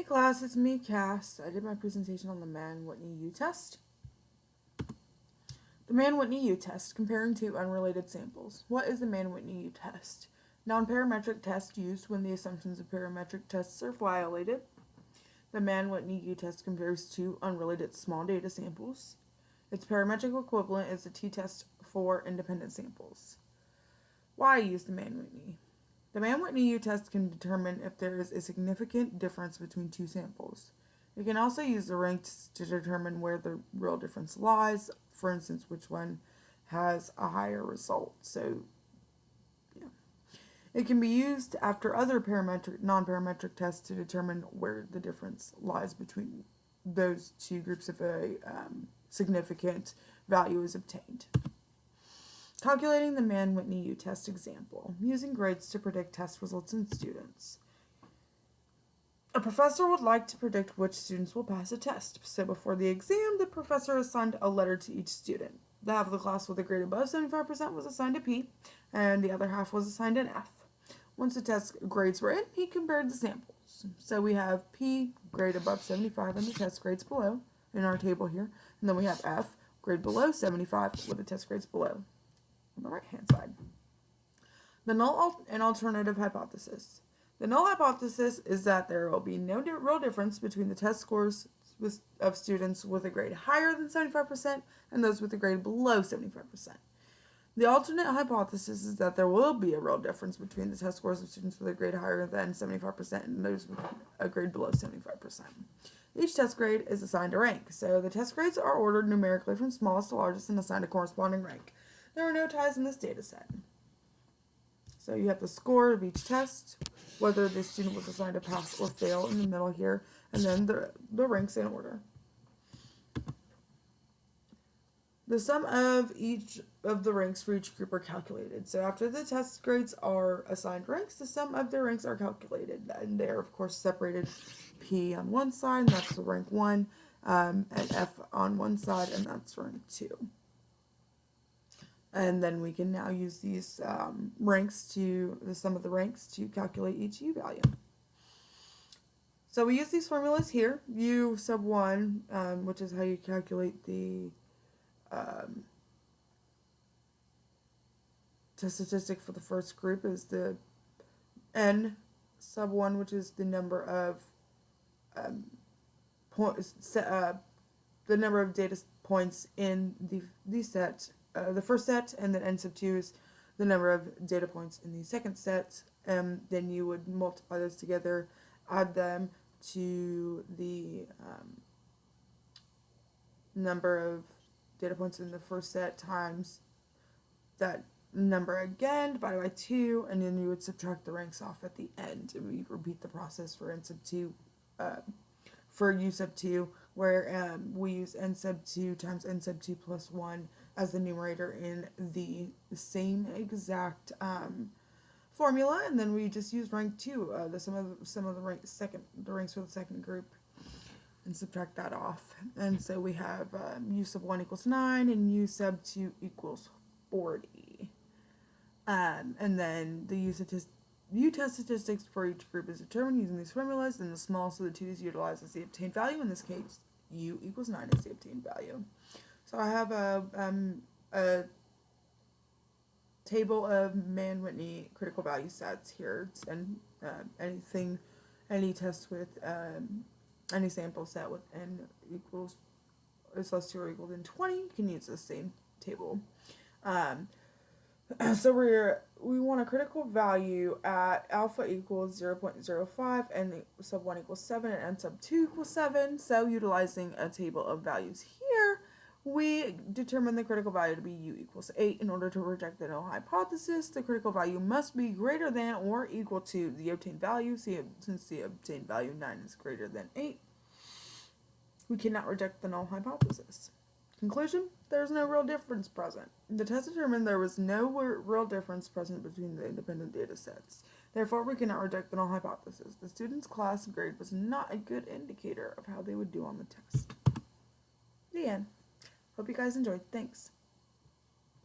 Hey class, it's me, Cass. I did my presentation on the Mann-Whitney U-test. The Mann-Whitney U-test, comparing two unrelated samples. What is the Mann-Whitney U-test? Non-parametric test used when the assumptions of parametric tests are violated. The Mann-Whitney U-test compares two unrelated small data samples. Its parametric equivalent is the t-test for independent samples. Why use the Mann-Whitney? The Mann-Whitney U-test can determine if there is a significant difference between two samples. You can also use the ranks to determine where the real difference lies, for instance, which one has a higher result. So, yeah. It can be used after other non-parametric tests to determine where the difference lies between those two groups if a significant value is obtained. Calculating the Mann-Whitney U-test example, using grades to predict test results in students. A professor would like to predict which students will pass a test, so before the exam, the professor assigned a letter to each student. The half of the class with a grade above 75% was assigned a P, and the other half was assigned an F. Once the test grades were in, he compared the samples. So we have P, grade above 75, and the test grades below, in our table here, and then we have F, grade below 75, with the test grades below on the right-hand side. The null and alternative hypothesis. The null hypothesis is that there will be no real difference between the test scores of students with a grade higher than 75% and those with a grade below 75%. The alternate hypothesis is that there will be a real difference between the test scores of students with a grade higher than 75% and those with a grade below 75%. Each test grade is assigned a rank, so the test grades are ordered numerically from smallest to largest and assigned a corresponding rank. There are no ties in this data set. So you have the score of each test, whether the student was assigned a pass or fail in the middle here, and then the ranks in order. The sum of each of the ranks for each group are calculated. So after the test grades are assigned ranks, the sum of their ranks are calculated. And they are, of course, separated P on one side, and that's the rank 1, and F on one side, and that's rank 2. And then we can now use these the sum of the ranks to calculate each U value. So we use these formulas here. U sub 1, which is how you calculate the test statistic for the first group, is the N sub 1, which is the number of the number of data points in the set. The first set, and then N sub 2 is the number of data points in the second set. Then you would multiply those together, add them to the number of data points in the first set times that number again, divided by 2, and then you would subtract the ranks off at the end. And we repeat the process for N sub 2, for U sub 2, where we use N sub 2 times N sub 2 plus 1 as the numerator in the same exact formula, and then we just use rank 2, the sum of the ranks for the second group, and subtract that off. And so we have U sub 1 equals 9 and U sub 2 equals 40. And then the U-test statistics for each group is determined using these formulas, and the smallest of the two is utilized as the obtained value. In this case, U equals 9 is the obtained value. So I have a table of Mann-Whitney critical value sets here, and any test with any sample set with n is less to or equal than 20, you can use the same table. So we want a critical value at alpha equals 0.05 and sub 1 equals 7 and n sub 2 equals 7. So utilizing a table of values here, we determine the critical value to be U equals 8. In order to reject the null hypothesis, the critical value must be greater than or equal to the obtained value. Since the obtained value 9 is greater than 8, we cannot reject the null hypothesis. Conclusion: there is no real difference present. The test determined there was no real difference present between the independent data sets. Therefore, we cannot reject the null hypothesis. The student's class grade was not a good indicator of how they would do on the test. The end. Hope you guys enjoyed. Thanks.